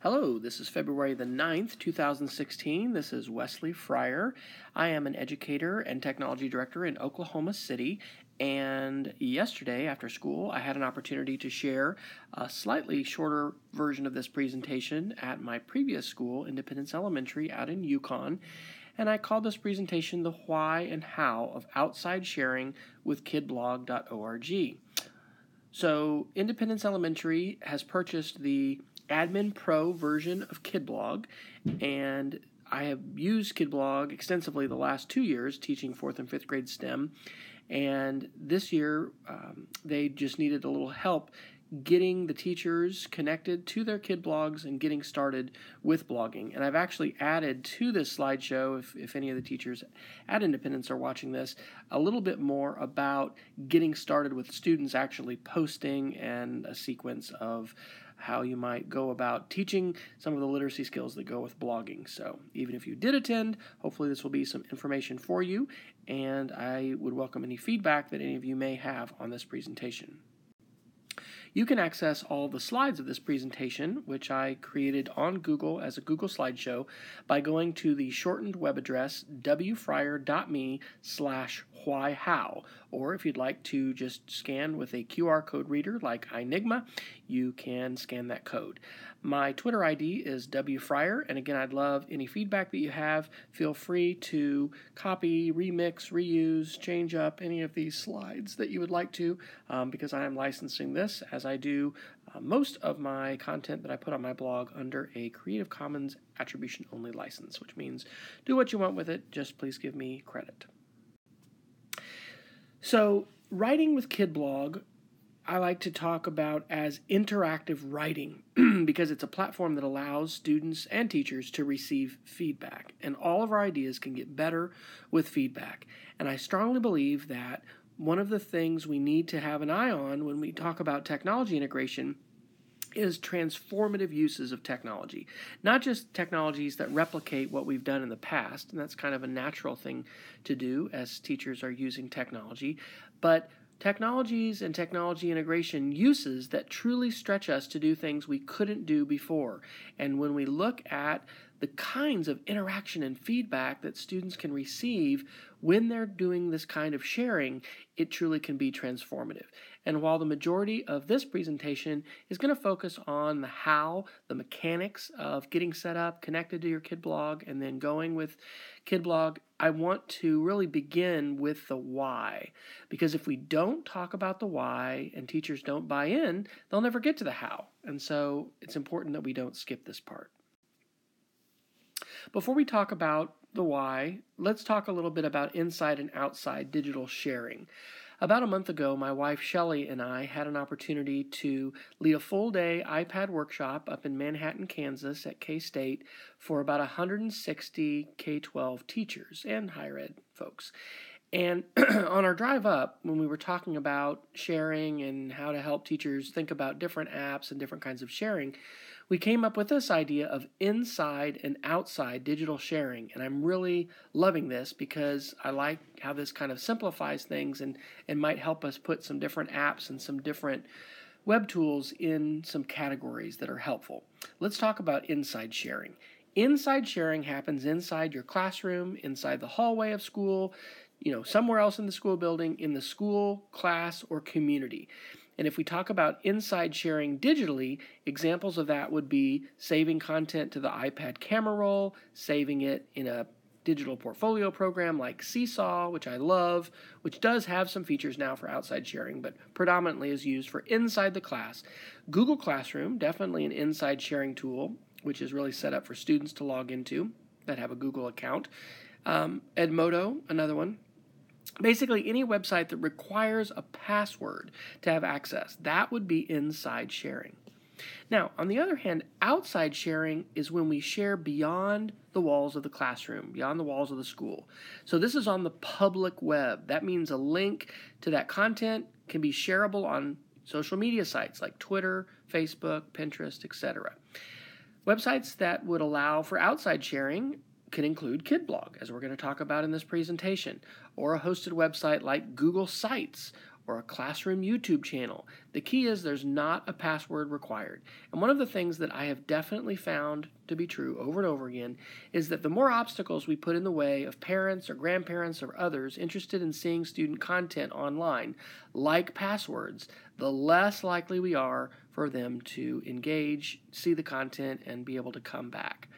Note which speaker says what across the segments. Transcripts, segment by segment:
Speaker 1: Hello, this is February the 9th, 2016. This is Wesley Fryer. I am an educator and technology director in Oklahoma City, and yesterday after school I had an opportunity to share a slightly shorter version of this presentation at my previous school, Independence Elementary, out in Yukon, and I called this presentation The Why and How of Outside Sharing with Kidblog.org. So Independence Elementary has purchased the Admin Pro version of Kidblog, and I have used Kidblog extensively the last 2 years teaching 4th and 5th grade STEM, and this year they just needed a little help getting the teachers connected to their Kidblogs and getting started with blogging. And I've actually added to this slideshow, if any of the teachers at Independence are watching this, a little bit more about getting started with students actually posting and a sequence of how you might go about teaching some of the literacy skills that go with blogging. So even if you did attend, hopefully this will be some information for you, and I would welcome any feedback that any of you may have on this presentation. You can access all the slides of this presentation, which I created on Google as a Google slideshow, by going to the shortened web address wfryer.me/whyhow, or if you'd like to just scan with a QR code reader like iNigma, you can scan that code. My Twitter ID is wfryer, and again, I'd love any feedback that you have. Feel free to copy, remix, reuse, change up any of these slides that you would like to, because I am licensing this, as I do most of my content that I put on my blog, under a Creative Commons Attribution Only license, which means do what you want with it, just please give me credit. So, writing with Kidblog, I like to talk about as interactive writing because it's a platform that allows students and teachers to receive feedback, and all of our ideas can get better with feedback. And I strongly believe that one of the things we need to have an eye on when we talk about technology integration is transformative uses of technology. Not just technologies that replicate what we've done in the past, and that's kind of a natural thing to do as teachers are using technology, but technologies and technology integration uses that truly stretch us to do things we couldn't do before. And when we look at the kinds of interaction and feedback that students can receive when they're doing this kind of sharing, it truly can be transformative. And while the majority of this presentation is going to focus on the how, the mechanics of getting set up, connected to your Kidblog, and then going with Kidblog, I want to really begin with the why. Because if we don't talk about the why and teachers don't buy in, they'll never get to the how. And so it's important that we don't skip this part. Before we talk about the why, let's talk a little bit about inside and outside digital sharing. About a month ago, my wife Shelley and I had an opportunity to lead a full-day iPad workshop up in Manhattan, Kansas at K-State for about 160 K-12 teachers and higher ed folks. And on our drive up, when we were talking about sharing and how to help teachers think about different apps and different kinds of sharing, we came up with this idea of inside and outside digital sharing. And I'm really loving this because I like how this kind of simplifies things and might help us put some different apps and some different web tools in some categories that are helpful. Let's talk about inside sharing. Inside sharing happens inside your classroom, inside the hallway of school, somewhere else in the school building, in the school, class, or community. And if we talk about inside sharing digitally, examples of that would be saving content to the iPad camera roll, saving it in a digital portfolio program like Seesaw, which I love, which does have some features now for outside sharing, but predominantly is used for inside the class. Google Classroom, definitely an inside sharing tool, which is really set up for students to log into that have a Google account. Edmodo, another one. Basically, any website that requires a password to have access, that would be inside sharing. Now, on the other hand, outside sharing is when we share beyond the walls of the classroom, beyond the walls of the school. So this is on the public web. That means a link to that content can be shareable on social media sites like Twitter, Facebook, Pinterest, etc. Websites that would allow for outside sharing can include Kidblog, as we're going to talk about in this presentation, or a hosted website like Google Sites, or a classroom YouTube channel. The key is there's not a password required. And one of the things that I have definitely found to be true over and over again is that the more obstacles we put in the way of parents or grandparents or others interested in seeing student content online, like passwords, the less likely we are for them to engage, see the content, and be able to come back.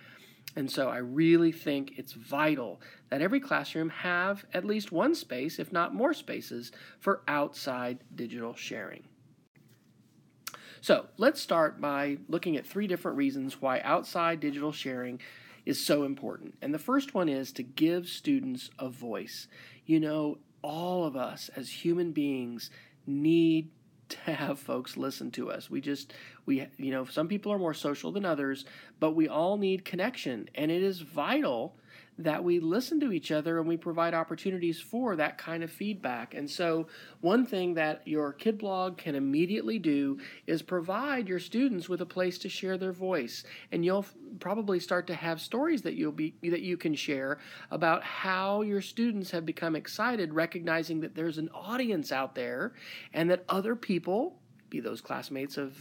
Speaker 1: And so I really think it's vital that every classroom have at least one space, if not more spaces, for outside digital sharing. So let's start by looking at 3 different reasons why outside digital sharing is so important. And the first one is to give students a voice. You know, all of us as human beings need to have folks listen to us. Some people are more social than others, but we all need connection, and it is vital that we listen to each other and we provide opportunities for that kind of feedback. And so one thing that your Kidblog can immediately do is provide your students with a place to share their voice. And you'll probably start to have stories that you can share about how your students have become excited, recognizing that there's an audience out there and that other people, be those classmates of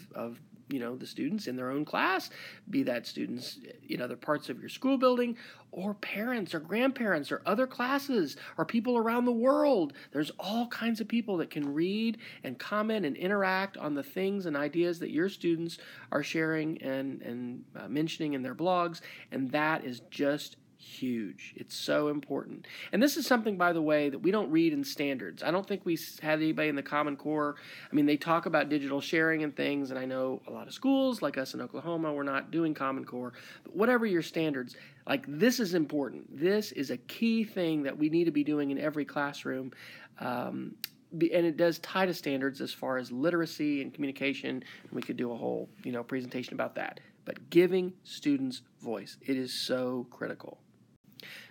Speaker 1: the students in their own class, be that students in other parts of your school building, or parents or grandparents or other classes or people around the world. There's all kinds of people that can read and comment and interact on the things and ideas that your students are sharing and mentioning in their blogs, and that is just huge. It's so important. And this is something, by the way, that we don't read in standards. I don't think we had anybody in the Common Core. I mean, they talk about digital sharing and things, and I know a lot of schools, like us in Oklahoma, we're not doing Common Core. But whatever your standards, like, this is important. This is a key thing that we need to be doing in every classroom. And it does tie to standards as far as literacy and communication, and we could do a whole, presentation about that. But giving students voice, it is so critical.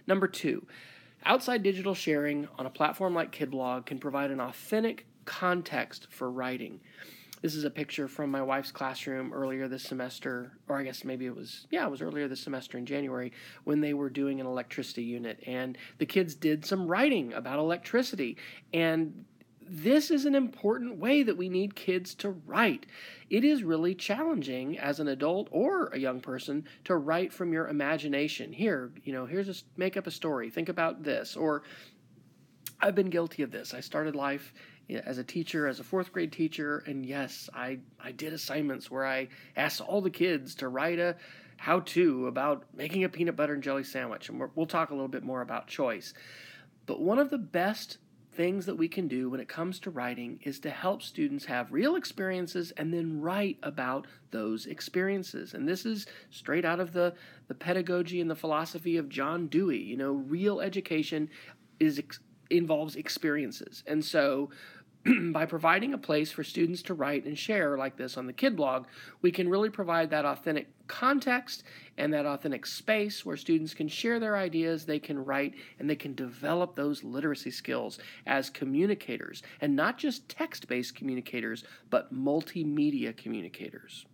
Speaker 1: Number 2, outside digital sharing on a platform like Kidblog can provide an authentic context for writing. This is a picture from my wife's classroom earlier this semester, or I guess maybe it was earlier this semester in January, when they were doing an electricity unit, and the kids did some writing about electricity. And this is an important way that we need kids to write. It is really challenging as an adult or a young person to write from your imagination. Make up a story. Think about this. Or I've been guilty of this. I started life as a teacher, as a 4th grade teacher, and yes, I did assignments where I asked all the kids to write a how-to about making a peanut butter and jelly sandwich, and we'll talk a little bit more about choice. But one of the best things that we can do when it comes to writing is to help students have real experiences and then write about those experiences. And this is straight out of the pedagogy and the philosophy of John Dewey. Real education involves experiences. And so by providing a place for students to write and share like this on the Kidblog, we can really provide that authentic context and that authentic space where students can share their ideas, they can write, and they can develop those literacy skills as communicators, and not just text-based communicators, but multimedia communicators.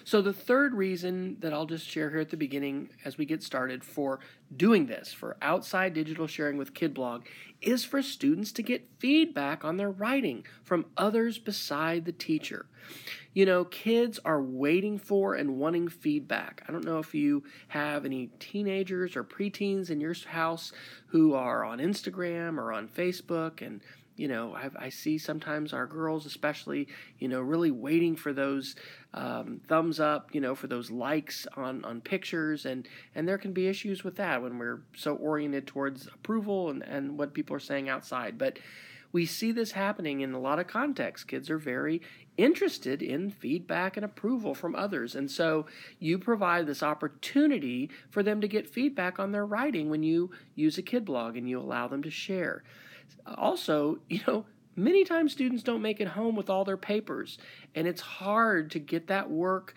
Speaker 1: So the third reason that I'll just share here at the beginning as we get started for doing this, for outside digital sharing with Kidblog, is for students to get feedback on their writing from others beside the teacher. Kids are waiting for and wanting feedback. I don't know if you have any teenagers or preteens in your house who are on Instagram or on Facebook, and I see sometimes our girls especially, really waiting for those thumbs up, for those likes on pictures. And there can be issues with that when we're so oriented towards approval and what people are saying outside. But we see this happening in a lot of contexts. Kids are very interested in feedback and approval from others. And so you provide this opportunity for them to get feedback on their writing when you use a Kidblog and you allow them to share. Also, many times students don't make it home with all their papers, and it's hard to get that work,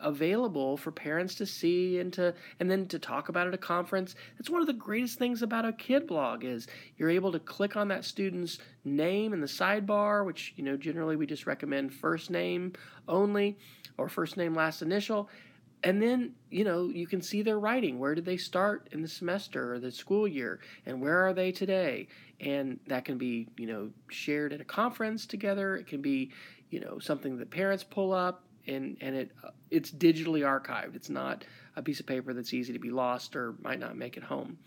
Speaker 1: available for parents to see and then to talk about at a conference. That's one of the greatest things about a Kidblog is you're able to click on that student's name in the sidebar, which, generally we just recommend first name only or first name last initial. And then, you can see their writing. Where did they start in the semester or the school year? And where are they today? And that can be, shared at a conference together. It can be, something that parents pull up, and it's digitally archived. It's not a piece of paper that's easy to be lost or might not make it home.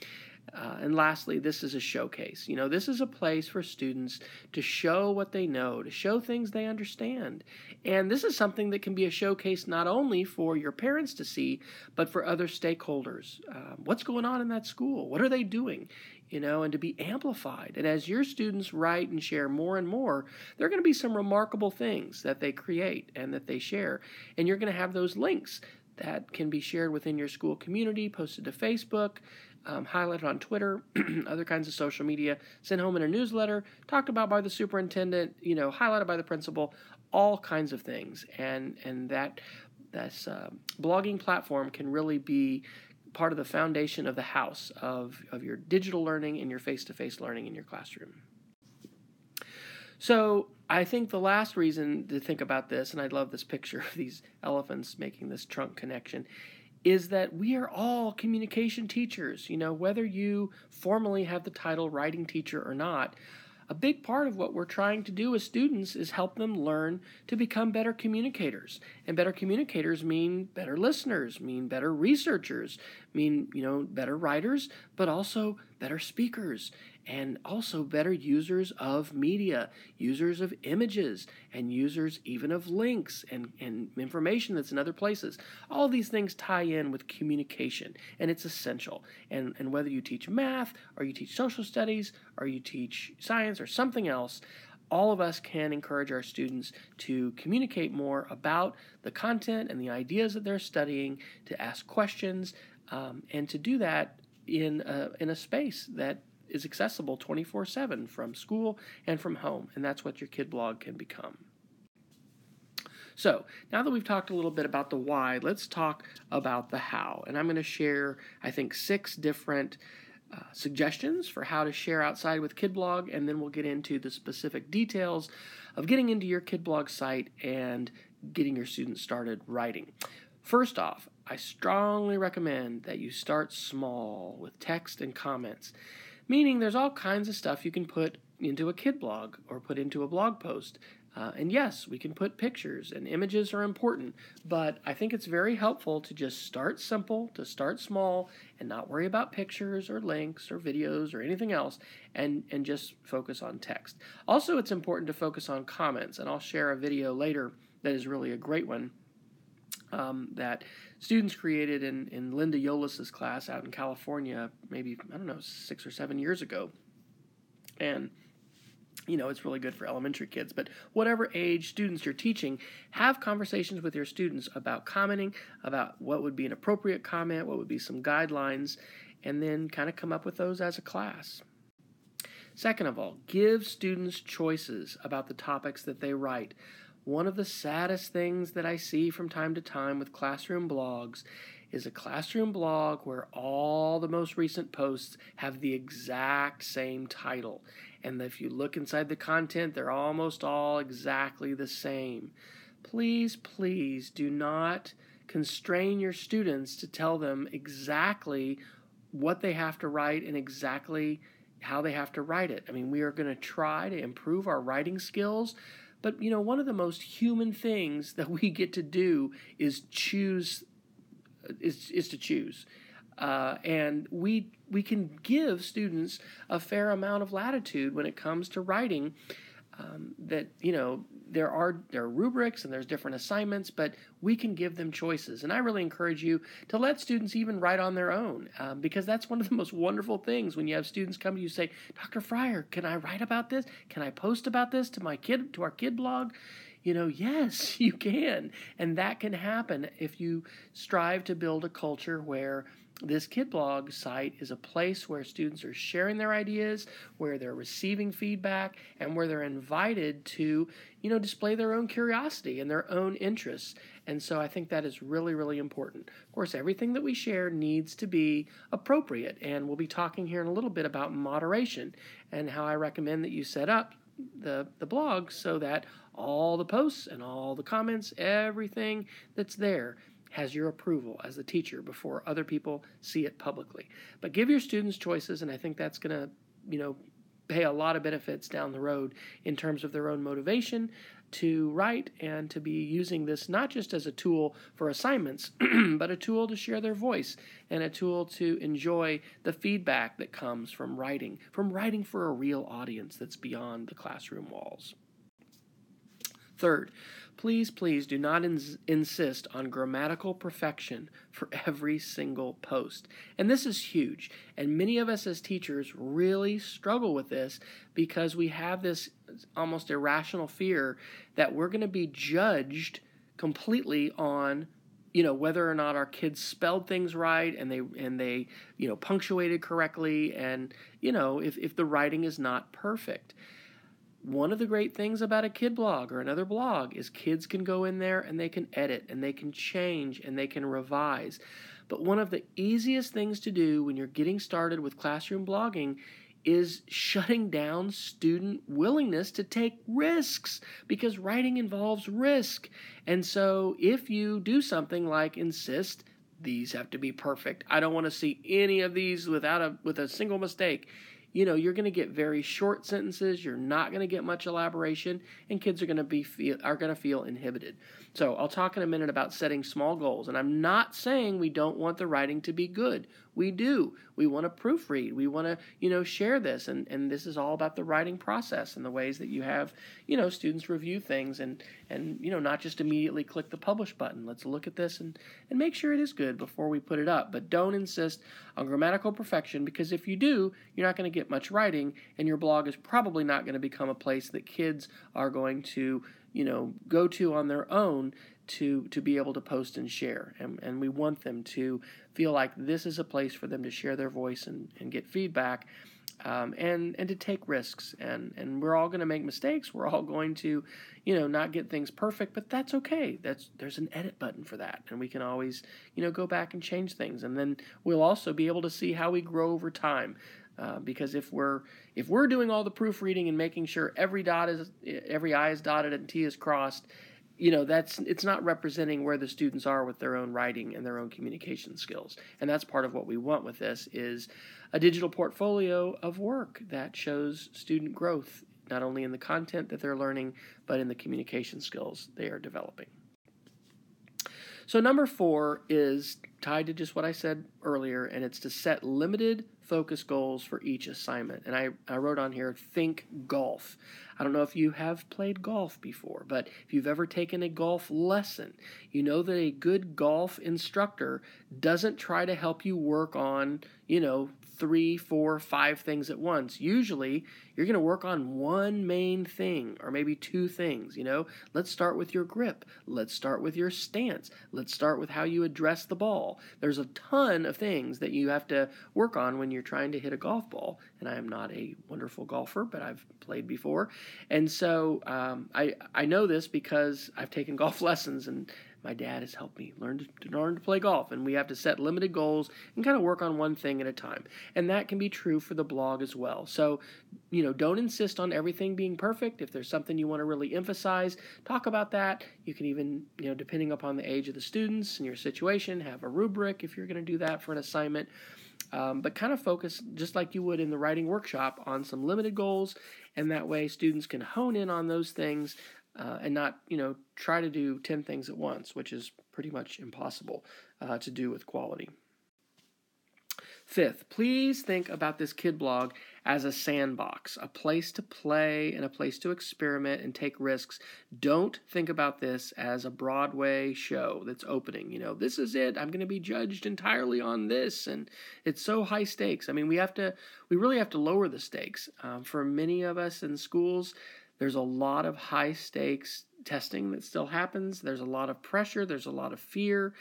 Speaker 1: And lastly, this is a showcase. This is a place for students to show what they know, to show things they understand. And this is something that can be a showcase not only for your parents to see, but for other stakeholders. What's going on in that school? What are they doing? And to be amplified. And as your students write and share more and more, there are going to be some remarkable things that they create and that they share. And you're going to have those links that can be shared within your school community, posted to Facebook, highlighted on Twitter, other kinds of social media, sent home in a newsletter, talked about by the superintendent, highlighted by the principal, all kinds of things. And that blogging platform can really be part of the foundation of the house of your digital learning and your face-to-face learning in your classroom. So I think the last reason to think about this, and I love this picture of these elephants making this trunk connection, is that we are all communication teachers. Whether you formally have the title writing teacher or not, a big part of what we're trying to do as students is help them learn to become better communicators. And better communicators mean better listeners, mean better researchers, mean, better writers, but also better speakers, and also better users of media, users of images, and users even of links and information that's in other places. All these things tie in with communication, and it's essential. And whether you teach math, or you teach social studies, or you teach science, or something else, all of us can encourage our students to communicate more about the content and the ideas that they're studying, to ask questions, and to do that in a space that is accessible 24/7 from school and from home, and that's what your Kidblog can become. So now that we've talked a little bit about the why, let's talk about the how. And I'm going to share, I think, 6 different suggestions for how to share outside with Kidblog, and then we'll get into the specific details of getting into your Kidblog site and getting your students started writing. First off, I strongly recommend that you start small with text and comments, meaning there's all kinds of stuff you can put into a Kidblog or put into a blog post. And yes, we can put pictures, and images are important, but I think it's very helpful to just start simple, to start small, and not worry about pictures or links or videos or anything else, and just focus on text. Also, it's important to focus on comments, and I'll share a video later that is really a great one that students created in Linda Ulysses' class out in California, maybe, 6 or 7 years ago. And it's really good for elementary kids, but whatever age students you're teaching, have conversations with your students about commenting, about what would be an appropriate comment, what would be some guidelines, and then kind of come up with those as a class. Second of all, give students choices about the topics that they write. One of the saddest things that I see from time to time with classroom blogs is a classroom blog where all the most recent posts have the exact same title. And if you look inside the content, they're almost all exactly the same. Please, please do not constrain your students to tell them exactly what they have to write and exactly how they have to write it. We are going to try to improve our writing skills, but one of the most human things that we get to do is to choose. And we can give students a fair amount of latitude when it comes to writing. There are rubrics and there's different assignments, but we can give them choices. And I really encourage you to let students even write on their own, because that's one of the most wonderful things when you have students come to you and say, Dr. Fryer, can I write about this? Can I post about this to our Kidblog? Yes, you can. And that can happen if you strive to build a culture where this Kidblog site is a place where students are sharing their ideas, where they're receiving feedback, and where they're invited to, display their own curiosity and their own interests. And so I think that is really, really important. Of course, everything that we share needs to be appropriate, and we'll be talking here in a little bit about moderation and how I recommend that you set up the blog so that all the posts and all the comments, everything that's there has your approval as the teacher before other people see it publicly. But give your students choices, and I think that's going to, pay a lot of benefits down the road in terms of their own motivation to write and to be using this not just as a tool for assignments, but a tool to share their voice and a tool to enjoy the feedback that comes from writing for a real audience that's beyond the classroom walls. Third, please do not insist on grammatical perfection for every single post. And this is huge. And many of us as teachers really struggle with this because we have this almost irrational fear that we're going to be judged completely on whether or not our kids spelled things right and they punctuated correctly, and if the writing is not perfect. One of the great things about a Kidblog or another blog is kids can go in there and they can edit and they can change and they can revise. But one of the easiest things to do when you're getting started with classroom blogging is shutting down student willingness to take risks, because writing involves risk. And so if you do something like insist these have to be perfect, I don't want to see any of these with a single mistake, you're going to get very short sentences. You're not going to get much elaboration, and kids are going to feel inhibited. So I'll talk in a minute about setting small goals, and I'm not saying we don't want the writing to be good. We do. We want to proofread. We want to, share this, and this is all about the writing process and the ways that you have, students review things and not just immediately click the publish button. Let's look at this and make sure it is good before we put it up. But don't insist on grammatical perfection, because if you do, you're not going to get much writing, and your blog is probably not going to become a place that kids are going to, go to on their own to be able to post and share. And we want them to feel like this is a place for them to share their voice and get feedback, and to take risks. And we're all going to make mistakes. We're all going to, not get things perfect, but that's okay. There's an edit button for that, and we can always, go back and change things. And then we'll also be able to see how we grow over time. Because if we're doing all the proofreading and making sure every I is dotted and T is crossed, it's not representing where the students are with their own writing and their own communication skills. And that's part of what we want with this, is a digital portfolio of work that shows student growth, not only in the content that they're learning, but in the communication skills they are developing. So number 4 is tied to just what I said earlier, and it's to set limited focus goals for each assignment. And I wrote on here, think golf. I don't know if you have played golf before, but if you've ever taken a golf lesson, you know that a good golf instructor doesn't try to help you work on, 3, 4, 5 things at once. Usually, you're going to work on one main thing or maybe 2 things. Let's start with your grip. Let's start with your stance. Let's start with how you address the ball. There's a ton of things that you have to work on when you're trying to hit a golf ball. And I am not a wonderful golfer, but I've played before. And so I know this because I've taken golf lessons, and my dad has helped me learn to play golf, and we have to set limited goals and kind of work on one thing at a time. And that can be true for the blog as well. So, don't insist on everything being perfect. If there's something you want to really emphasize, talk about that. You can even, depending upon the age of the students and your situation, have a rubric if you're going to do that for an assignment. But kind of focus, just like you would in the writing workshop, on some limited goals, and that way students can hone in on those things and not, try to do 10 things at once, which is pretty much impossible to do with quality. 5th, please think about this Kidblog as a sandbox, a place to play and a place to experiment and take risks. Don't think about this as a Broadway show that's opening. This is it. I'm going to be judged entirely on this, and it's so high stakes. I mean, we really have to lower the stakes. For many of us in schools, there's a lot of high stakes testing that still happens. There's a lot of pressure. There's a lot of fear.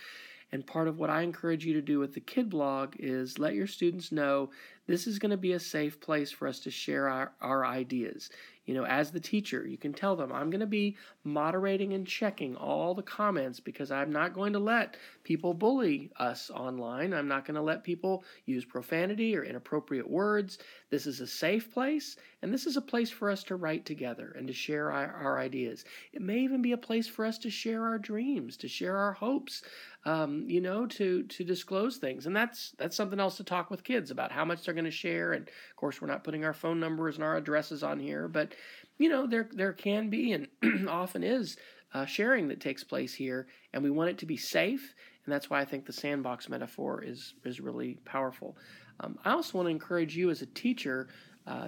Speaker 1: And part of what I encourage you to do with the Kidblog is let your students know this is going to be a safe place for us to share our ideas. As the teacher, you can tell them, I'm going to be moderating and checking all the comments because I'm not going to let people bully us online. I'm not going to let people use profanity or inappropriate words. This is a safe place, and this is a place for us to write together and to share our ideas. It may even be a place for us to share our dreams, to share our hopes, to disclose things. And that's something else to talk with kids about, how much they're going to share. And of course, we're not putting our phone numbers and our addresses on here, but there can be and often is sharing that takes place here, and we want it to be safe. And that's why I think the sandbox metaphor is really powerful. I also want to encourage you as a teacher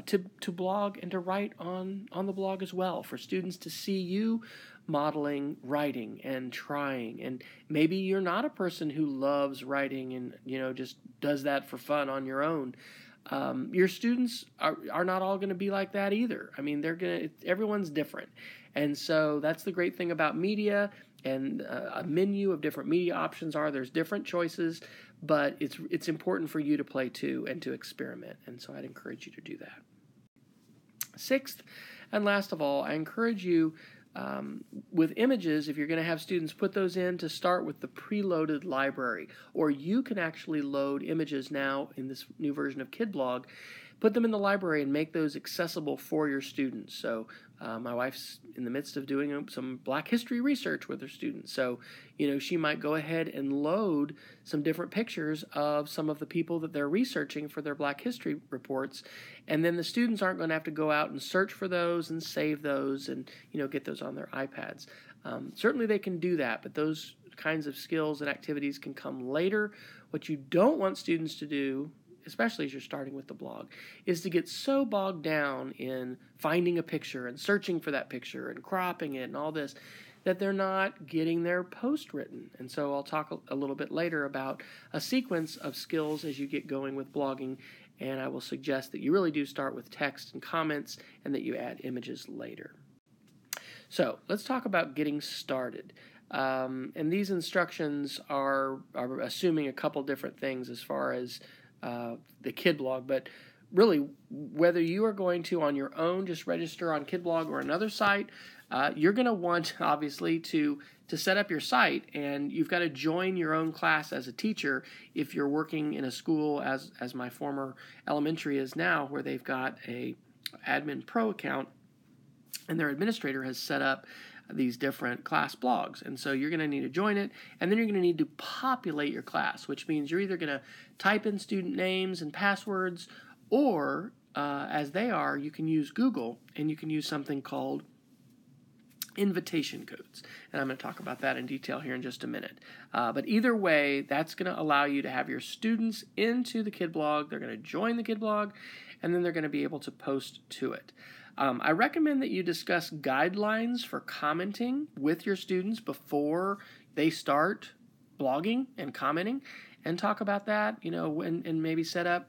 Speaker 1: to blog and to write on the blog as well, for students to see you modeling writing and trying. And maybe you're not a person who loves writing and just does that for fun on your own. Your students are not all going to be like that either. I mean, everyone's different. And so that's the great thing about media, and a menu of different media options there's different choices, but it's important for you to play too and to experiment. And so I'd encourage you to do that. Sixth, and last of all, I encourage you with images, if you're going to have students put those in, to start with the preloaded library. Or you can actually load images now in this new version of Kidblog, put them in the library and make those accessible for your students. So my wife's in the midst of doing some Black history research with her students. So, she might go ahead and load some different pictures of some of the people that they're researching for their Black history reports. And then the students aren't going to have to go out and search for those and save those and, get those on their iPads. Certainly they can do that, but those kinds of skills and activities can come later. What you don't want students to do, especially as you're starting with the blog, is to get so bogged down in finding a picture and searching for that picture and cropping it and all this, that they're not getting their post written. And so I'll talk a little bit later about a sequence of skills as you get going with blogging, and I will suggest that you really do start with text and comments and that you add images later. So let's talk about getting started. And these instructions are assuming a couple different things as far as the Kidblog, but really, whether you are going to on your own just register on Kidblog or another site, you're going to want, obviously, to set up your site, and you've got to join your own class as a teacher if you're working in a school, as my former elementary is now, where they've got a Admin Pro account, and their administrator has set up these different class blogs. And so you're going to need to join it, and then you're going to need to populate your class, which means you're either going to type in student names and passwords, or as they are, you can use Google, and you can use something called invitation codes. And I'm going to talk about that in detail here in just a minute. But either way, that's going to allow you to have your students into the Kidblog. They're going to join the Kidblog, and then they're going to be able to post to it. I recommend that you discuss guidelines for commenting with your students before they start blogging and commenting, and talk about that, and maybe set up,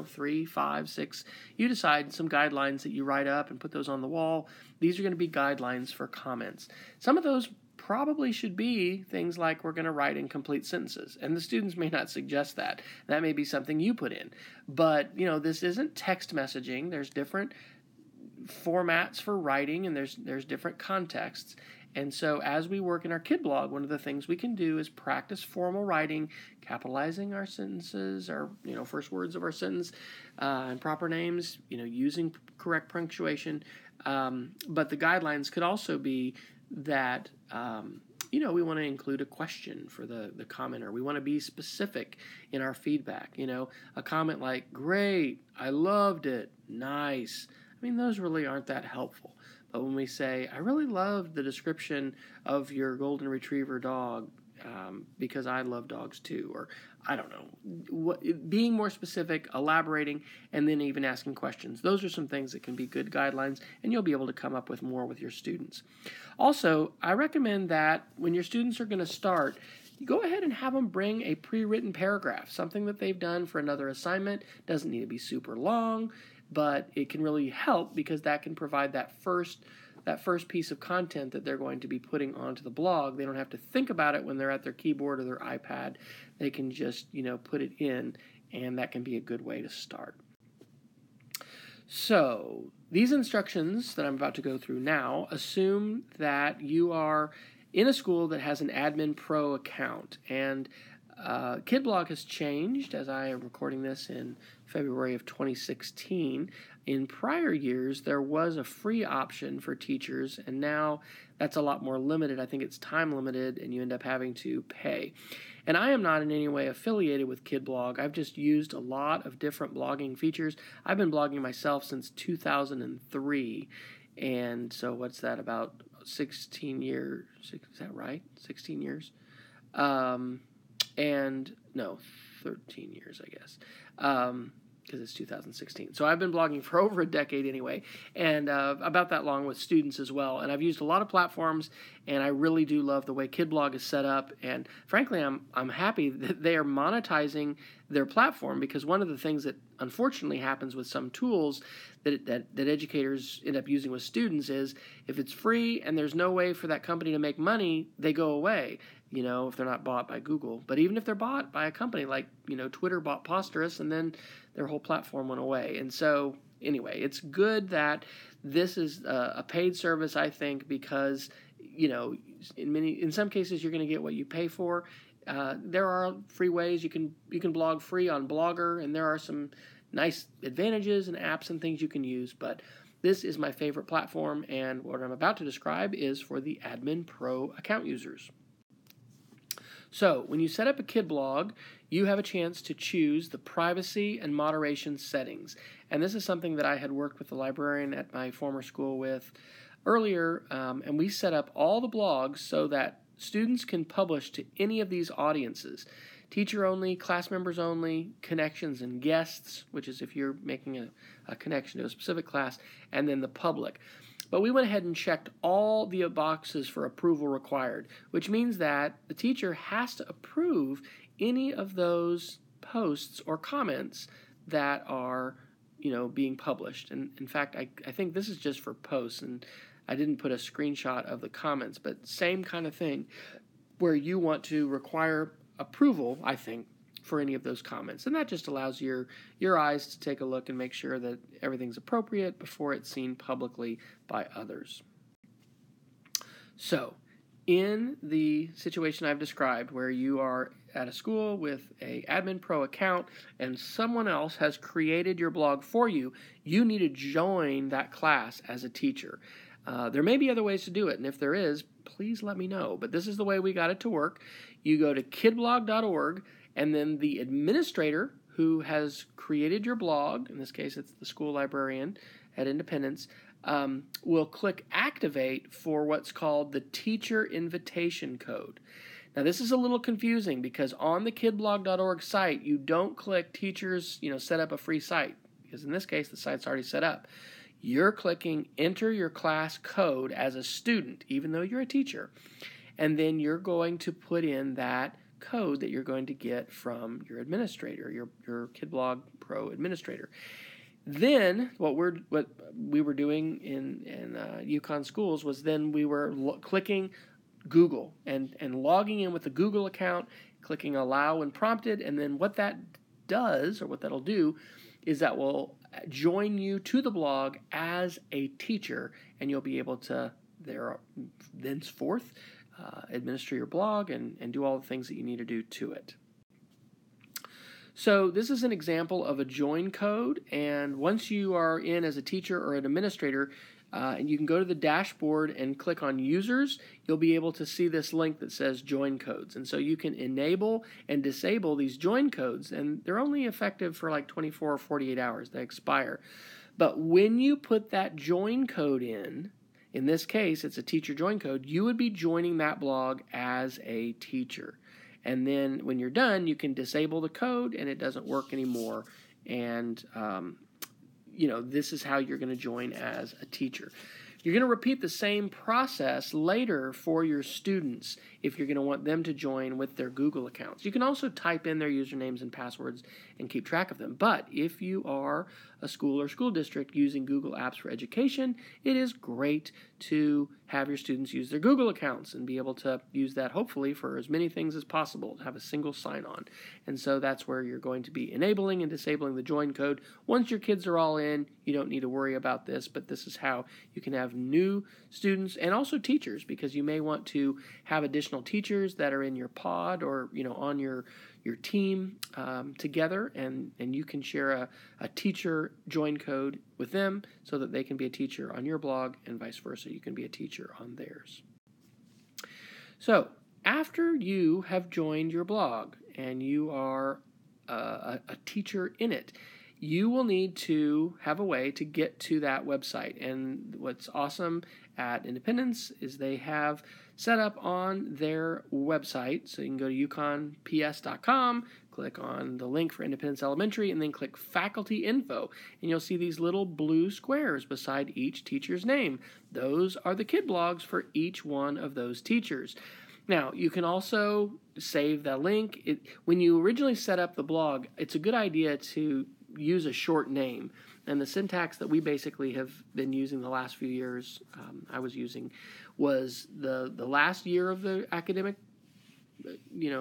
Speaker 1: 3, 5, 6. You decide some guidelines that you write up and put those on the wall. These are going to be guidelines for comments. Some of those probably should be things like, we're going to write in complete sentences, and the students may not suggest that. That may be something you put in. But, this isn't text messaging. There's different formats for writing, and there's different contexts. And so as we work in our Kidblog, one of the things we can do is practice formal writing, capitalizing our sentences, our first words of our sentence, and proper names, using correct punctuation. But the guidelines could also be that we want to include a question for the commenter. We want to be specific in our feedback. A comment like, great, I loved it, nice. Those really aren't that helpful. But when we say, I really loved the description of your golden retriever dog because I love dogs too, or I don't know, being more specific, elaborating, and then even asking questions. Those are some things that can be good guidelines, and you'll be able to come up with more with your students. Also, I recommend that when your students are going to start, you go ahead and have them bring a pre-written paragraph, something that they've done for another assignment. Doesn't need to be super long, but it can really help because that can provide that first piece of content that they're going to be putting onto the blog. They don't have to think about it when they're at their keyboard or their iPad. They can just, put it in, and that can be a good way to start. So these instructions that I'm about to go through now assume that you are in a school that has an Admin Pro account. And Kidblog has changed as I am recording this in February of 2016. In prior years, there was a free option for teachers, and now that's a lot more limited. I think it's time limited, and you end up having to pay. And I am not in any way affiliated with Kidblog. I've just used a lot of different blogging features. I've been blogging myself since 2003, and so what's that, about 16 years? Is that right? 16 years? And no, 13 years, I guess, because it's 2016. So I've been blogging for over a decade anyway, and about that long with students as well. And I've used a lot of platforms, and I really do love the way Kidblog is set up. And frankly, I'm happy that they are monetizing their platform, because one of the things that unfortunately happens with some tools that educators end up using with students is if it's free and there's no way for that company to make money, they go away. If they're not bought by Google. But even if they're bought by a company like, Twitter bought Posterous, and then their whole platform went away. And so, anyway, it's good that this is a paid service, I think, because, in some cases you're going to get what you pay for. There are free ways you can blog free on Blogger, and there are some nice advantages and apps and things you can use. But this is my favorite platform, and what I'm about to describe is for the Admin Pro account users. So, when you set up a Kidblog, you have a chance to choose the privacy and moderation settings. And this is something that I had worked with the librarian at my former school with earlier, and we set up all the blogs so that students can publish to any of these audiences. Teacher only, class members only, connections and guests, which is if you're making a connection to a specific class, and then the public. But we went ahead and checked all the boxes for approval required, which means that the teacher has to approve any of those posts or comments that are, being published. And in fact, I think this is just for posts, and I didn't put a screenshot of the comments, but same kind of thing where you want to require approval, I think, for any of those comments. And that just allows your eyes to take a look and make sure that everything's appropriate before it's seen publicly by others. So, in the situation I've described, where you are at a school with a Admin Pro account and someone else has created your blog for you, you need to join that class as a teacher. There may be other ways to do it, and if there is, please let me know. But this is the way we got it to work. You go to kidblog.org, and then the administrator who has created your blog, in this case it's the school librarian at Independence, will click Activate for what's called the Teacher Invitation Code. Now this is a little confusing because on the kidblog.org site you don't click Teachers, set up a free site, because in this case the site's already set up. You're clicking Enter your class code as a student, even though you're a teacher, and then you're going to put in that code that you're going to get from your administrator, your Kidblog Pro administrator. Then what we were doing in UConn schools was then we were clicking Google and logging in with the Google account, clicking Allow when prompted, and then what that does, or what that'll do, is that will join you to the blog as a teacher, and you'll be able to thenceforth administer your blog and do all the things that you need to do to it. So this is an example of a join code, and once you are in as a teacher or an administrator, and you can go to the dashboard and click on users, you'll be able to see this link that says join codes. And so you can enable and disable these join codes, and they're only effective for like 24 or 48 hours. They expire. But when you put that join code in this case, it's a teacher join code, you would be joining that blog as a teacher. And then when you're done, you can disable the code and it doesn't work anymore. And, this is how you're going to join as a teacher. You're going to repeat the same process later for your students if you're going to want them to join with their Google accounts. You can also type in their usernames and passwords and keep track of them. But if you are a school or school district using Google Apps for Education, it is great to have your students use their Google accounts and be able to use that hopefully for as many things as possible, to have a single sign-on. And so that's where you're going to be enabling and disabling the join code. Once your kids are all in, you don't need to worry about this, but this is how you can have new students and also teachers, because you may want to have additional teachers that are in your pod or on your team together, and you can share a teacher join code with them so that they can be a teacher on your blog and vice versa. You can be a teacher on theirs. So after you have joined your blog and you are a teacher in it, you will need to have a way to get to that website. And what's awesome at Independence is they have set up on their website, so you can go to uconps.com, click on the link for Independence Elementary, and then click Faculty Info, and you'll see these little blue squares beside each teacher's name. Those are the Kidblogs for each one of those teachers. Now, you can also save that link. When you originally set up the blog, it's a good idea to use a short name. And the syntax that we basically have been using the last few years, I was using, was the last year of the academic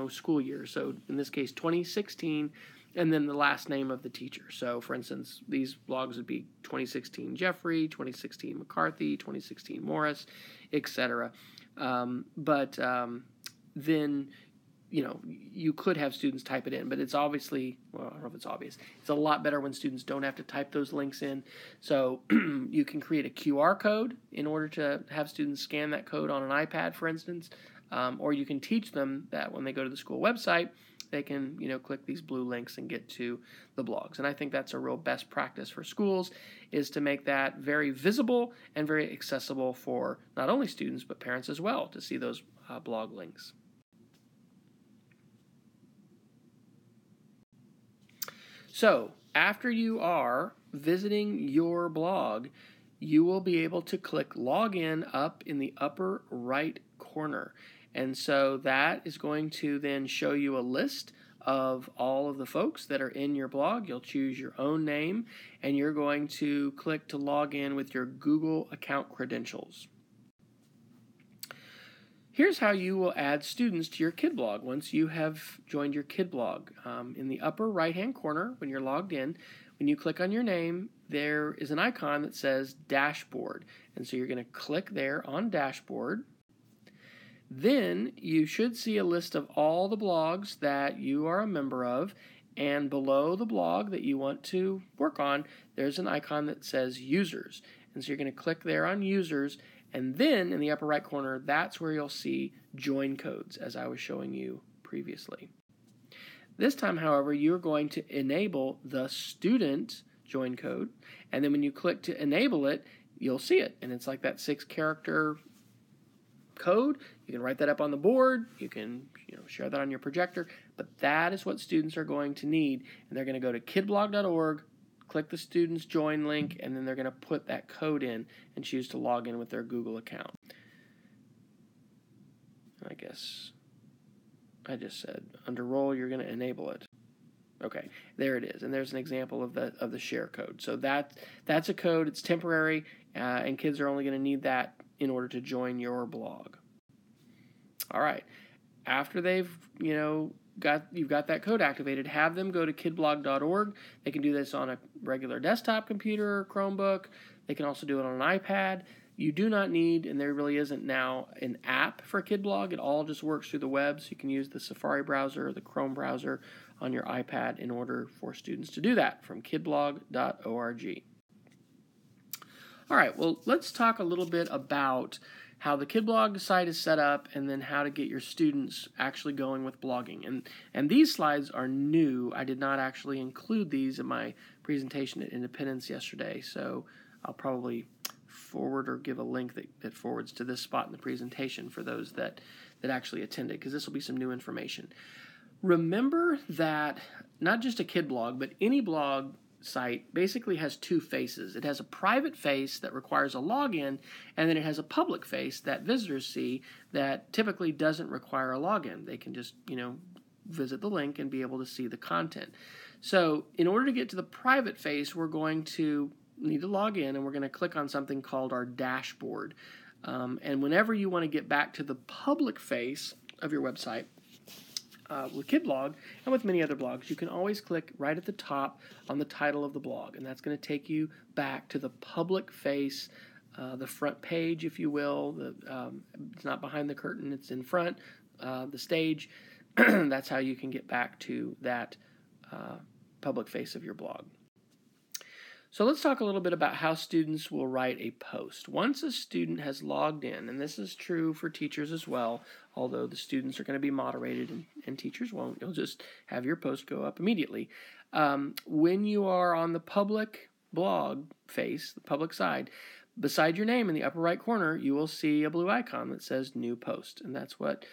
Speaker 1: school year. So in this case, 2016, and then the last name of the teacher. So for instance, these blogs would be 2016 Jeffrey, 2016 McCarthy, 2016 Morris, etc. Then you could have students type it in, but it's obviously, well, I don't know if it's obvious. It's a lot better when students don't have to type those links in. So you can create a QR code in order to have students scan that code on an iPad, for instance, or you can teach them that when they go to the school website, they can, click these blue links and get to the blogs. And I think that's a real best practice for schools, is to make that very visible and very accessible for not only students, but parents as well, to see those blog links. So after you are visiting your blog, you will be able to click Login up in the upper right corner. And so that is going to then show you a list of all of the folks that are in your blog. You'll choose your own name, and you're going to click to log in with your Google account credentials. Here's how you will add students to your Kidblog once you have joined your Kidblog. In the upper right-hand corner, when you're logged in, when you click on your name, there is an icon that says Dashboard. And so you're going to click there on Dashboard. Then you should see a list of all the blogs that you are a member of, and below the blog that you want to work on, there's an icon that says Users. And so you're going to click there on Users, and then in the upper right corner, that's where you'll see join codes, as I was showing you previously. This time, however, you're going to enable the student join code, and then when you click to enable it, you'll see it, and it's like that 6-character code. You can write that up on the board, you can share that on your projector, but that is what students are going to need, and they're going to go to kidblog.org, click the students join link, and then they're going to put that code in and choose to log in with their Google account. I guess I just said under role you're going to enable it. Okay, there it is, and there's an example of the share code. So that's a code. It's temporary, and kids are only going to need that in order to join your blog. All right, after they've you've got that code activated, have them go to kidblog.org. They can do this on a regular desktop computer, Chromebook. They can also do it on an iPad. You do not need, and there really isn't now, an app for Kidblog. It all just works through the web, so you can use the Safari browser or the Chrome browser on your iPad in order for students to do that from kidblog.org. All right, well, let's talk a little bit about how the Kidblog site is set up, and then how to get your students actually going with blogging. And these slides are new. I did not actually include these in my presentation at Independence yesterday, so I'll probably forward or give a link that forwards to this spot in the presentation for those that actually attended, because this will be some new information. Remember that not just a Kidblog, but any blog site basically has two faces. It has a private face that requires a login, and then it has a public face that visitors see that typically doesn't require a login. They can just, visit the link and be able to see the content. So in order to get to the private face, we're going to need to log in, and we're going to click on something called our dashboard. And whenever you want to get back to the public face of your website, with Kidblog and with many other blogs, you can always click right at the top on the title of the blog, and that's going to take you back to the public face, the front page, if you will. It's not behind the curtain, it's in front, the stage. That's how you can get back to that public face of your blog. So let's talk a little bit about how students will write a post. Once a student has logged in, and this is true for teachers as well, although the students are going to be moderated and teachers won't, you'll just have your post go up immediately. When you are on the public blog face, the public side, beside your name in the upper right corner, you will see a blue icon that says New Post, and that's what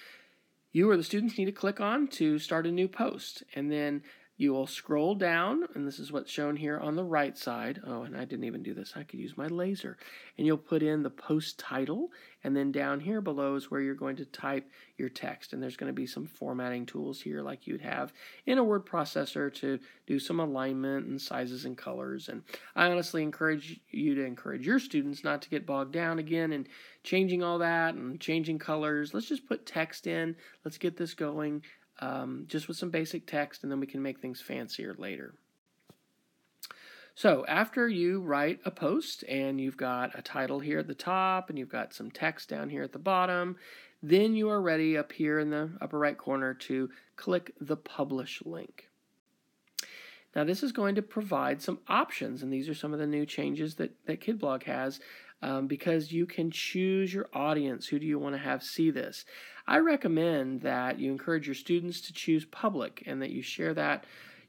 Speaker 1: you or the students need to click on to start a new post. And then you will scroll down, and this is what's shown here on the right side. Oh, and I didn't even do this. I could use my laser. And you'll put in the post title, and then down here below is where you're going to type your text. And there's going to be some formatting tools here like you'd have in a word processor to do some alignment and sizes and colors. And I honestly encourage you to encourage your students not to get bogged down again and changing all that and changing colors. Let's just put text in. Let's get this going. Just with some basic text, and then we can make things fancier later. So after you write a post and you've got a title here at the top and you've got some text down here at the bottom, then you are ready up here in the upper right corner to click the publish link. Now this is going to provide some options, and these are some of the new changes that Kidblog has, because you can choose your audience. Who do you want to have see this? I recommend that you encourage your students to choose public and that you share that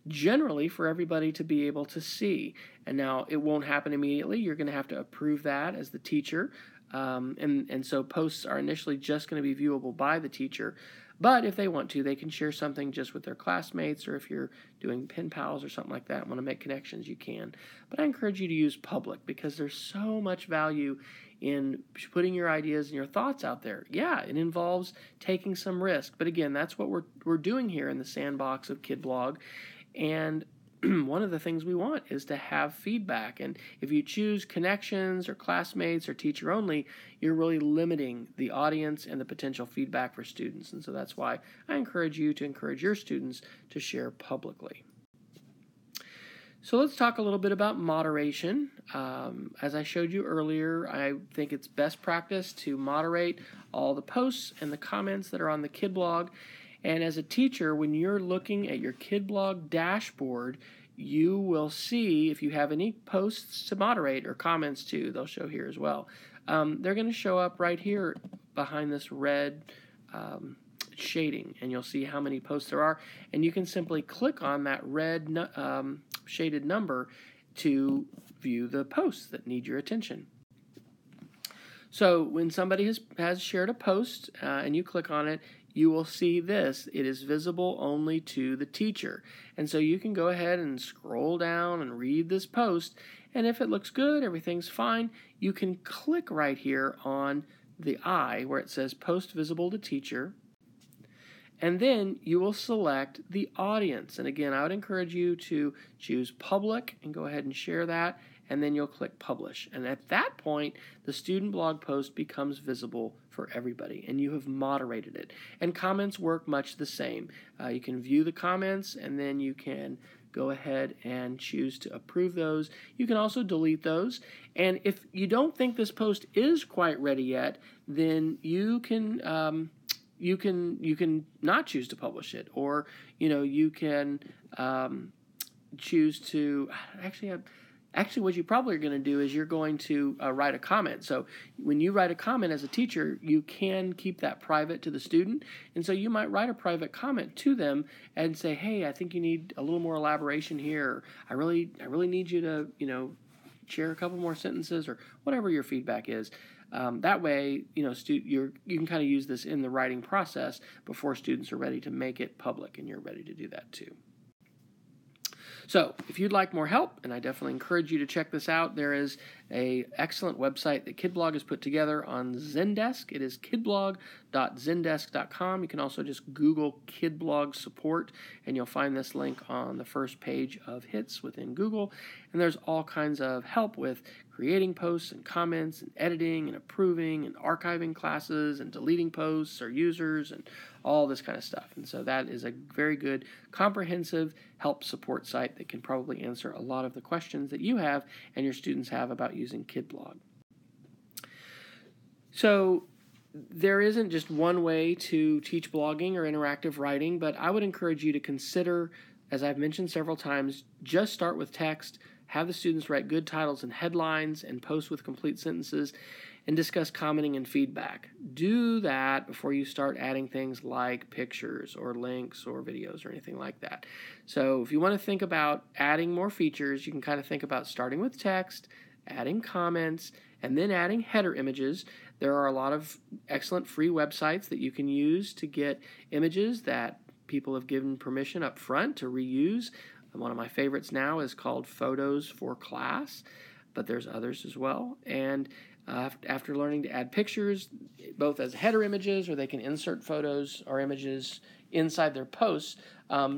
Speaker 1: generally for everybody to be able to see. And now it won't happen immediately. You're going to have to approve that as the teacher. And so posts are initially just going to be viewable by the teacher. But if they want to, they can share something just with their classmates, or if you're doing pen pals or something like that and want to make connections, you can. But I encourage you to use public because there's so much value in putting your ideas and your thoughts out there. Yeah, it involves taking some risk. But again, that's what we're doing here in the sandbox of Kidblog. And one of the things we want is to have feedback. And if you choose connections or classmates or teacher only, you're really limiting the audience and the potential feedback for students. And so that's why I encourage you to encourage your students to share publicly. So let's talk a little bit about moderation. As I showed you earlier, I think it's best practice to moderate all the posts and the comments that are on the Kidblog. And as a teacher, when you're looking at your Kidblog dashboard, you will see if you have any posts to moderate or comments to, they'll show here as well. They're going to show up right here behind this red shading, and you'll see how many posts there are. And you can simply click on that red shaded number to view the posts that need your attention. So when somebody has shared a post and you click on it, you will see this. It is visible only to the teacher. And so you can go ahead and scroll down and read this post. And if it looks good, everything's fine, you can click right here on the I where it says Post Visible to Teacher. And then you will select the audience. And again, I would encourage you to choose public and go ahead and share that. And then you'll click publish. And at that point, the student blog post becomes visible for everybody, and you have moderated it. And comments work much the same. You can view the comments, and then you can go ahead and choose to approve those. You can also delete those. And if you don't think this post is quite ready yet, then you can not choose to publish it, or you can choose to Actually, what you probably are going to do is you're going to write a comment. So when you write a comment as a teacher, you can keep that private to the student. And so you might write a private comment to them and say, hey, I think you need a little more elaboration here. I really need you to, share a couple more sentences, or whatever your feedback is. That way, you can kind of use this in the writing process before students are ready to make it public, and you're ready to do that too. So if you'd like more help, and I definitely encourage you to check this out, there is an excellent website that Kidblog has put together on Zendesk. It is kidblog.zendesk.com. You can also just Google Kidblog support, and you'll find this link on the first page of hits within Google. And there's all kinds of help with creating posts and comments and editing and approving and archiving classes and deleting posts or users and all this kind of stuff. And so that is a very good comprehensive help support site that can probably answer a lot of the questions that you have and your students have about using Kidblog. So there isn't just one way to teach blogging or interactive writing, but I would encourage you to consider, as I've mentioned several times, just start with text, have the students write good titles and headlines and post with complete sentences, and discuss commenting and feedback. Do that before you start adding things like pictures or links or videos or anything like that. So if you want to think about adding more features, you can kind of think about starting with text, adding comments, and then adding header images. There are a lot of excellent free websites that you can use to get images that people have given permission up front to reuse. One of my favorites now is called Photos for Class, but there's others as well. And after learning to add pictures, both as header images, or they can insert photos or images inside their posts,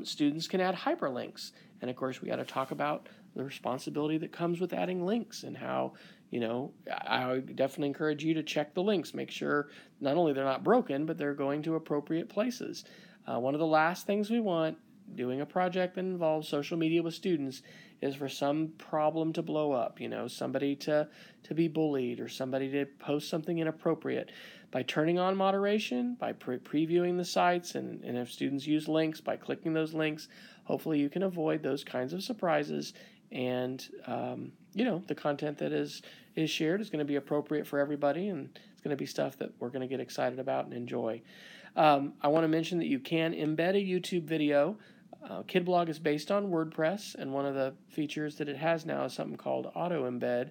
Speaker 1: students can add hyperlinks. And of course, we got to talk about the responsibility that comes with adding links and how, I would definitely encourage you to check the links. Make sure not only they're not broken, but they're going to appropriate places. One of the last things we want doing a project that involves social media with students is for some problem to blow up, somebody to be bullied or somebody to post something inappropriate. By turning on moderation, by previewing the sites, and if students use links, by clicking those links, hopefully you can avoid those kinds of surprises, and the content that is shared is going to be appropriate for everybody, and it's going to be stuff that we're going to get excited about and enjoy. I want to mention that you can embed a YouTube video. Kidblog is based on WordPress, and one of the features that it has now is something called Auto Embed,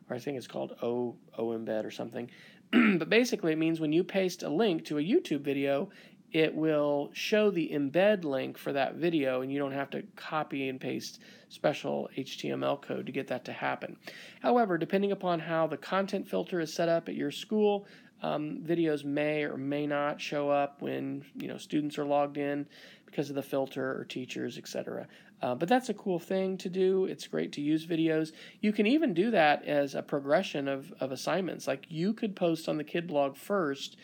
Speaker 1: or I think it's called O Embed or something. But basically it means when you paste a link to a YouTube video, it will show the embed link for that video, and you don't have to copy and paste special HTML code to get that to happen. However, depending upon how the content filter is set up at your school, videos may or may not show up when students are logged in because of the filter or teachers, etc. But that's a cool thing to do. It's great to use videos. You can even do that as a progression of assignments. Like you could post on the Kidblog first,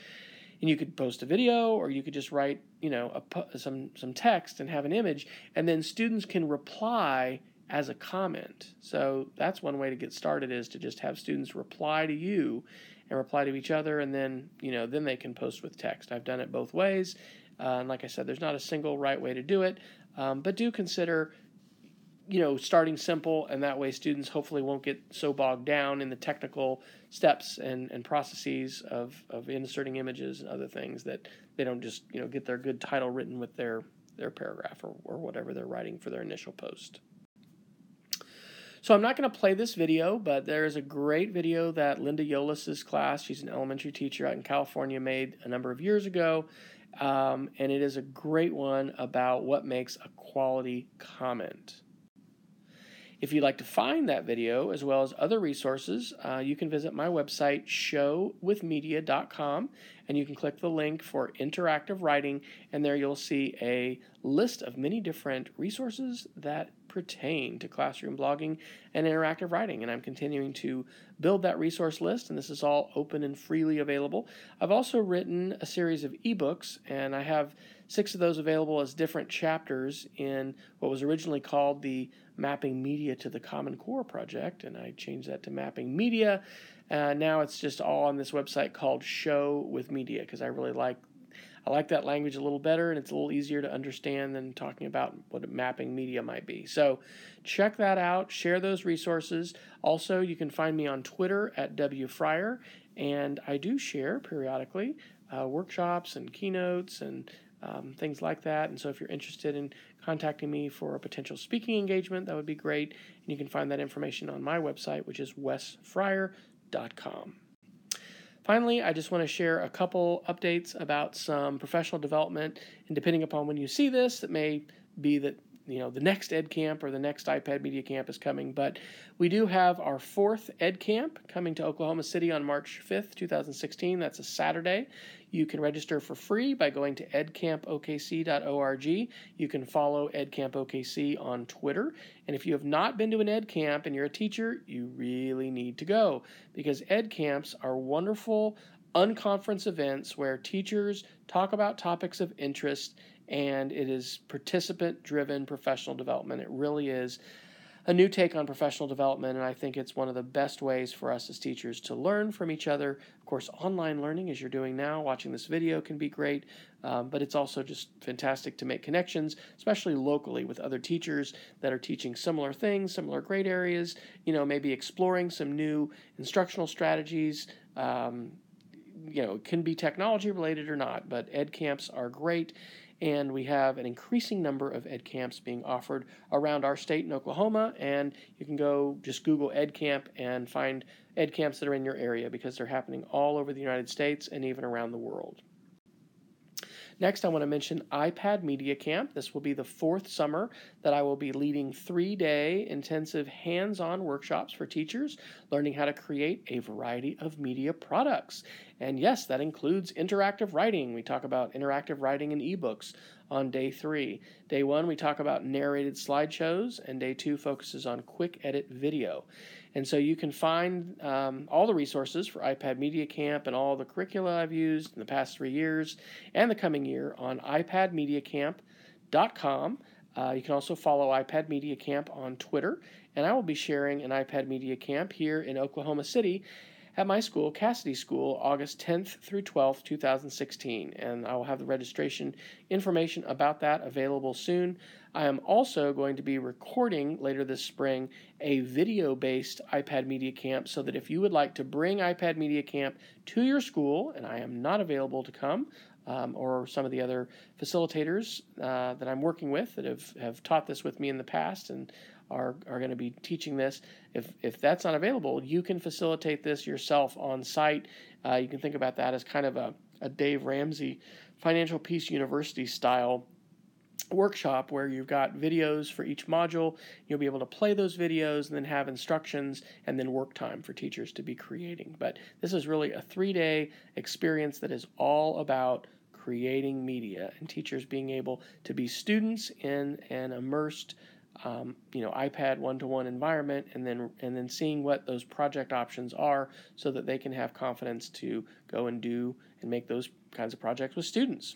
Speaker 1: and you could post a video, or you could just write some text and have an image, and then students can reply as a comment. So that's one way to get started, is to just have students reply to you and reply to each other, and then then they can post with text. I've done it both ways, and like I said, there's not a single right way to do it, but do consider starting simple, and that way students hopefully won't get so bogged down in the technical steps and processes of inserting images and other things that they don't just get their good title written with their paragraph or whatever they're writing for their initial post. So I'm not going to play this video, but there is a great video that Linda Ulysses' class, she's an elementary teacher out in California, made a number of years ago, and it is a great one about what makes a quality comment. If you'd like to find that video as well as other resources, you can visit my website, showwithmedia.com, and you can click the link for interactive writing, and there you'll see a list of many different resources that pertain to classroom blogging and interactive writing, and I'm continuing to build that resource list, and this is all open and freely available. I've also written a series of ebooks, and I have 6 of those available as different chapters in what was originally called the Mapping Media to the Common Core project, and I changed that to Mapping Media. Now it's just all on this website called Show with Media, because I like that language a little better, and it's a little easier to understand than talking about what mapping media might be. So check that out, share those resources. Also, you can find me on Twitter at wfryer, and I do share periodically workshops and keynotes and things like that. And so if you're interested in contacting me for a potential speaking engagement, that would be great. And you can find that information on my website, which is wesfryer.com. Finally, I just want to share a couple updates about some professional development, and depending upon when you see this, it may be that the next Ed Camp or the next iPad Media Camp is coming, but we do have our 4th Ed Camp coming to Oklahoma City on March 5th, 2016. That's a Saturday. You can register for free by going to edcampokc.org. You can follow edcampokc on Twitter. And if you have not been to an Ed Camp and you're a teacher, you really need to go, because Ed Camps are wonderful unconference events where teachers talk about topics of interest, and it is participant-driven professional development. It really is a new take on professional development, and I think it's one of the best ways for us as teachers to learn from each other. Of course, online learning, as you're doing now, watching this video can be great, but it's also just fantastic to make connections, especially locally with other teachers that are teaching similar things, similar grade areas, maybe exploring some new instructional strategies. It can be technology related or not, but Ed Camps are great, and we have an increasing number of Ed Camps being offered around our state in Oklahoma, and you can go just Google Ed Camp and find Ed Camps that are in your area, because they're happening all over the United States and even around the world. Next, I want to mention iPad Media Camp. This will be the 4th summer that I will be leading 3-day intensive hands-on workshops for teachers, learning how to create a variety of media products. And yes, that includes interactive writing. We talk about interactive writing and ebooks on day 3. Day 1, we talk about narrated slideshows, and day 2 focuses on quick edit video. And so you can find all the resources for iPad Media Camp and all the curricula I've used in the past 3 years and the coming year on iPadMediaCamp.com. You can also follow iPad Media Camp on Twitter, and I will be sharing an iPad Media Camp here in Oklahoma City at my school, Cassidy School, August 10th through 12th, 2016, and I will have the registration information about that available soon. I am also going to be recording later this spring a video-based iPad Media Camp, so that if you would like to bring iPad Media Camp to your school, and I am not available to come, or some of the other facilitators that I'm working with that have taught this with me in the past and are going to be teaching this. If that's not available, you can facilitate this yourself on site. You can think about that as kind of a Dave Ramsey Financial Peace University style workshop, where you've got videos for each module. You'll be able to play those videos and then have instructions and then work time for teachers to be creating. But this is really a 3-day experience that is all about creating media and teachers being able to be students in an immersed iPad one-to-one environment, and then seeing what those project options are, so that they can have confidence to go and do and make those kinds of projects with students.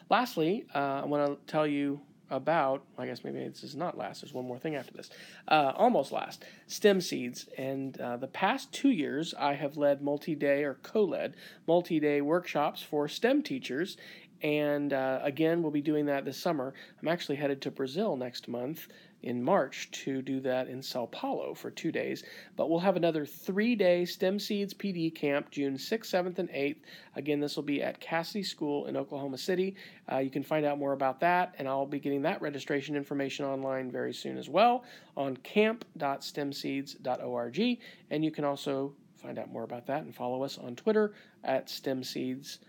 Speaker 1: Lastly, I want to tell you about, I guess maybe this is not last, there's one more thing after this, almost last, STEM Seeds. And the past 2 years, I have led multi-day or co-led multi-day workshops for STEM teachers. And again, we'll be doing that this summer. I'm actually headed to Brazil next month in March to do that in Sao Paulo for 2 days. But we'll have another 3-day STEM Seeds PD camp June 6th, 7th, and 8th. Again, this will be at Cassidy School in Oklahoma City. You can find out more about that, and I'll be getting that registration information online very soon as well on camp.stemseeds.org. And you can also find out more about that and follow us on Twitter at STEMseeds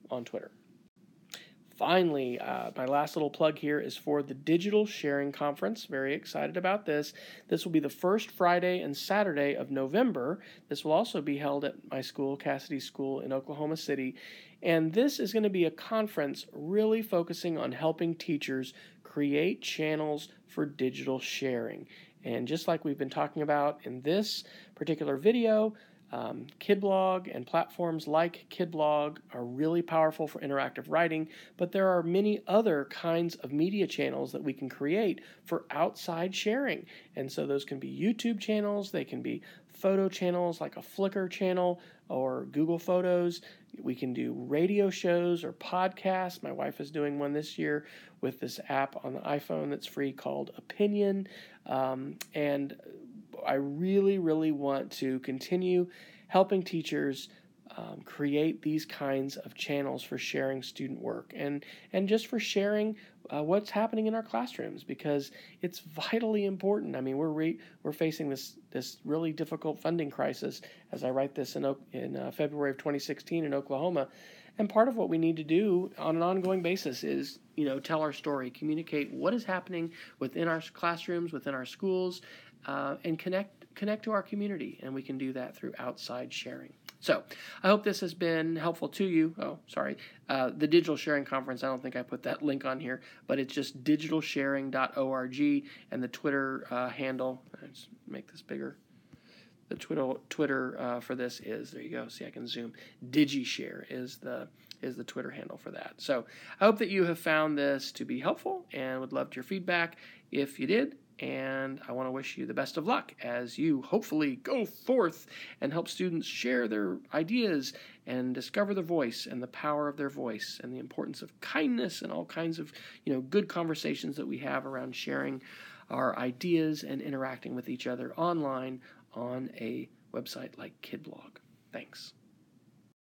Speaker 1: on Twitter. Finally, my last little plug here is for the Digital Sharing Conference. Very excited about this. This will be the first Friday and Saturday of November. This will also be held at my school, Cassidy School in Oklahoma City. And this is going to be a conference really focusing on helping teachers create channels for digital sharing. And just like we've been talking about in this particular video, Kidblog and platforms like Kidblog are really powerful for interactive writing, but there are many other kinds of media channels that we can create for outside sharing. And so those can be YouTube channels, they can be photo channels like a Flickr channel or Google Photos. We can do radio shows or podcasts. My wife is doing one this year with this app on the iPhone that's free called Opinion. And I really, really want to continue helping teachers create these kinds of channels for sharing student work and just for sharing what's happening in our classrooms, because it's vitally important. I mean, we're facing this really difficult funding crisis as I write this in February of 2016 in Oklahoma. And part of what we need to do on an ongoing basis is, tell our story, communicate what is happening within our classrooms, within our schools, and connect to our community. And we can do that through outside sharing. So I hope this has been helpful to you. Oh, sorry. The Digital Sharing Conference, I don't think I put that link on here, but it's just digitalsharing.org, and the Twitter handle, let's make this bigger. The Twitter for this is, there you go, see I can zoom, DigiShare is the Twitter handle for that. So I hope that you have found this to be helpful and would love your feedback if you did. And I want to wish you the best of luck as you hopefully go forth and help students share their ideas and discover their voice and the power of their voice and the importance of kindness and all kinds of good conversations that we have around sharing our ideas and interacting with each other online on a website like Kidblog. Thanks.